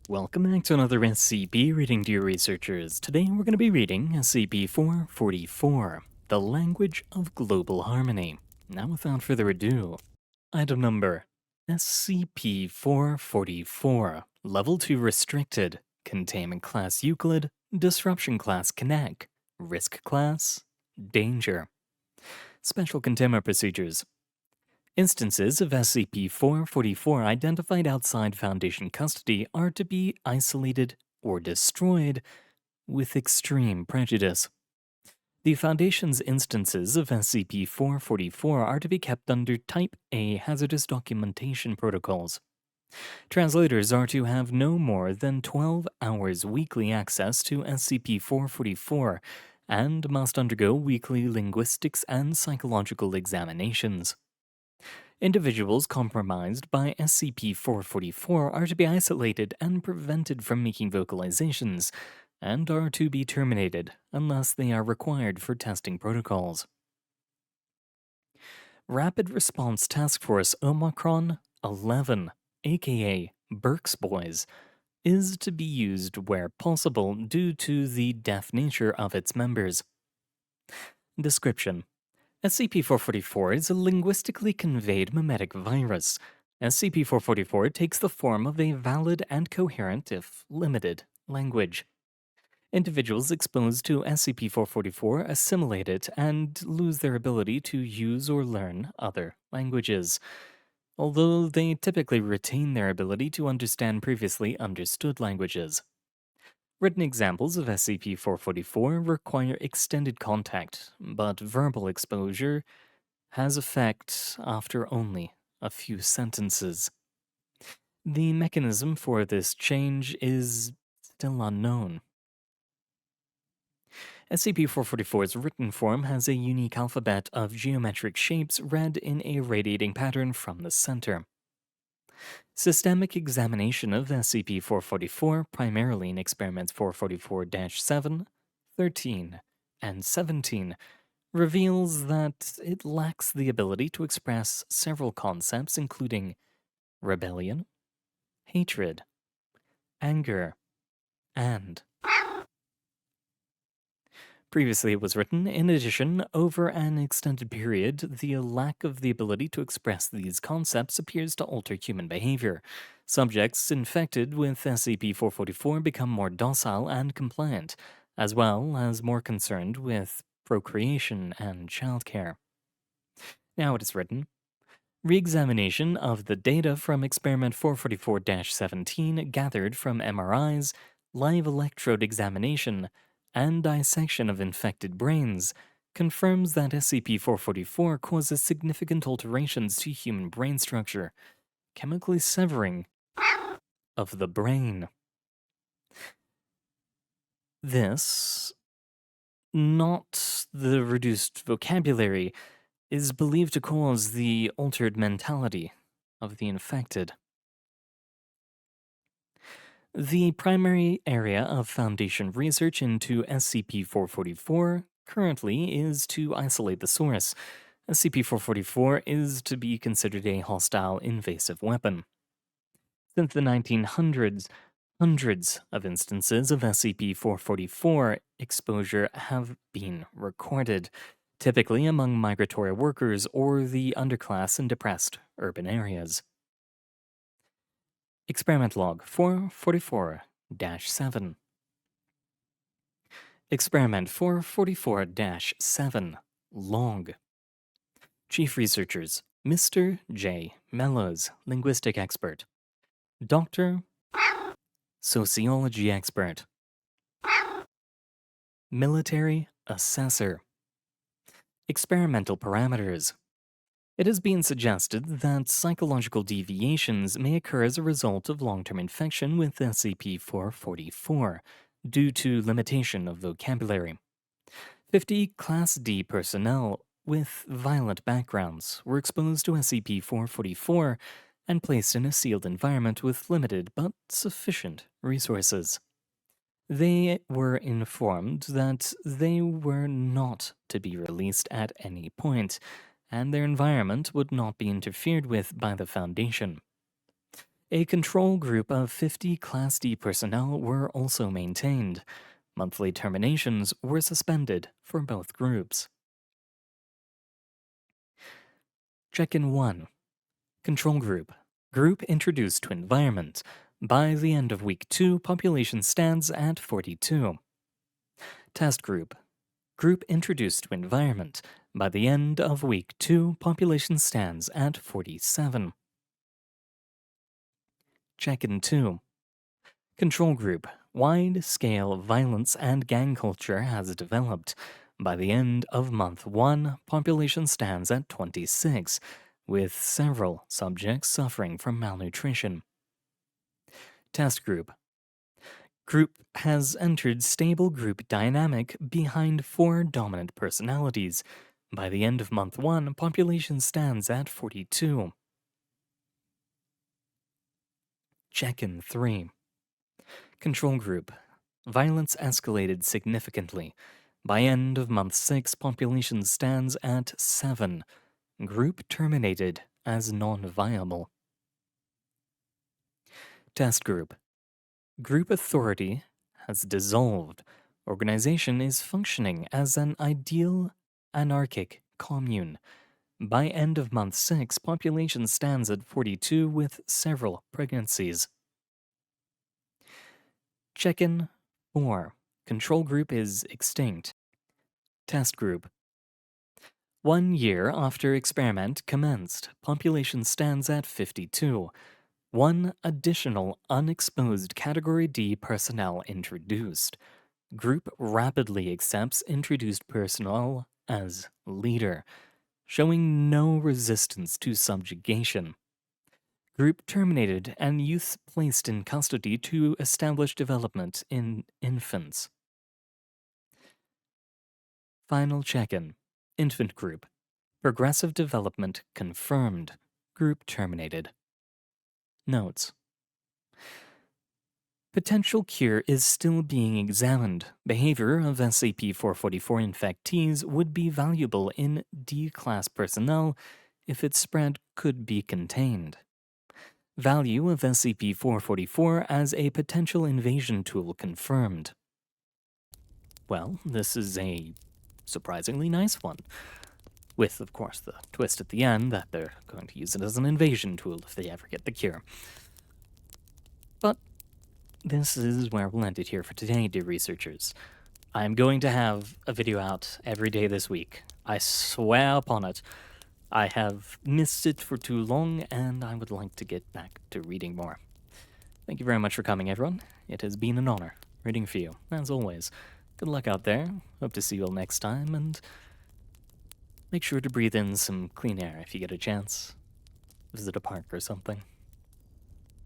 Welcome back to another SCP Reading to You researchers. Today we're going to be reading SCP-444, The Language of Global Harmony. Now without further ado, item number SCP-444, Level 2 Restricted, Containment Class Euclid, Disruption Class Kinetic, Risk Class Danger. Special Containment Procedures. Instances of SCP-444 identified outside Foundation custody are to be isolated or destroyed with extreme prejudice. The Foundation's instances of SCP-444 are to be kept under Type A hazardous documentation protocols. Translators are to have no more than 12 hours weekly access to SCP-444 and must undergo weekly linguistics and psychological examinations. Individuals compromised by SCP-444 are to be isolated and prevented from making vocalizations, and are to be terminated unless they are required for testing protocols. Rapid Response Task Force Omicron 11, aka Burke's Boys, is to be used where possible due to the deaf nature of its members. Description: SCP-444 is a linguistically conveyed memetic virus. SCP-444 takes the form of a valid and coherent, if limited, language. Individuals exposed to SCP-444 assimilate it and lose their ability to use or learn other languages, although they typically retain their ability to understand previously understood languages. Written examples of SCP-444 require extended contact, but verbal exposure has effect after only a few sentences. The mechanism for this change is still unknown. SCP-444's written form has a unique alphabet of geometric shapes read in a radiating pattern from the center. Systemic examination of SCP-444, primarily in experiments 444-7, 13, and 17, reveals that it lacks the ability to express several concepts including rebellion, hatred, anger, and previously it was written, in addition, over an extended period, the lack of the ability to express these concepts appears to alter human behavior. Subjects infected with SCP-444 become more docile and compliant, as well as more concerned with procreation and childcare. Now it is written, re-examination of the data from experiment 444-17 gathered from MRIs, live electrode examination, and dissection of infected brains confirms that SCP-444 causes significant alterations to human brain structure, chemically severing of the brain. This, not the reduced vocabulary, is believed to cause the altered mentality of the infected. The primary area of Foundation research into SCP-444 currently is to isolate the source. SCP-444 is to be considered a hostile invasive weapon. Since the 1900s, hundreds of instances of SCP-444 exposure have been recorded, typically among migratory workers or the underclass in depressed urban areas. Experiment Log 444-7. Experiment 444-7. Log. Chief Researchers Mr. J. Mellows, Linguistic Expert. Dr. Sociology Expert. Military Assessor. Experimental Parameters. It has been suggested that psychological deviations may occur as a result of long-term infection with SCP-444 due to limitation of vocabulary. 50 Class D personnel with violent backgrounds were exposed to SCP-444 and placed in a sealed environment with limited but sufficient resources. They were informed that they were not to be released at any point, and their environment would not be interfered with by the Foundation. A control group of 50 Class D personnel were also maintained. Monthly terminations were suspended for both groups. Check-in 1. Control group. Group introduced to environment. By the end of week 2, population stands at 42. Test group. Group introduced to environment. By the end of week 2, population stands at 47. Check-in 2. Control group. Wide-scale violence and gang culture has developed. By the end of month 1, population stands at 26, with several subjects suffering from malnutrition. Test group. Group has entered stable group dynamic behind 4 dominant personalities. By the end of month 1, population stands at 42. Check-in 3. Control group. Violence escalated significantly. By end of month 6, population stands at 7. Group terminated as non-viable. Test group. Group authority has dissolved. Organization is functioning as an ideal anarchic commune. By end of month 6, population stands at 42 with several pregnancies. Check-in 4. Control group is extinct. Test group. 1 year after experiment commenced, population stands at 52. 1 additional unexposed Category D personnel introduced. Group rapidly accepts introduced personnel as leader, showing no resistance to subjugation. Group terminated and youth placed in custody to establish development in infants. Final check-in. Infant group. Progressive development confirmed. Group terminated. Notes. Potential cure is still being examined. Behavior of SCP-444 infectees would be valuable in D-class personnel if its spread could be contained. Value of SCP-444 as a potential invasion tool confirmed. Well, this is a surprisingly nice one. With, of course, the twist at the end that they're going to use it as an invasion tool if they ever get the cure. But this is where we'll end it here for today, dear researchers. I'm going to have a video out every day this week. I swear upon it. I have missed it for too long, and I would like to get back to reading more. Thank you very much for coming, everyone. It has been an honor reading for you, as always. Good luck out there. Hope to see you all next time, and make sure to breathe in some clean air if you get a chance. Visit a park or something.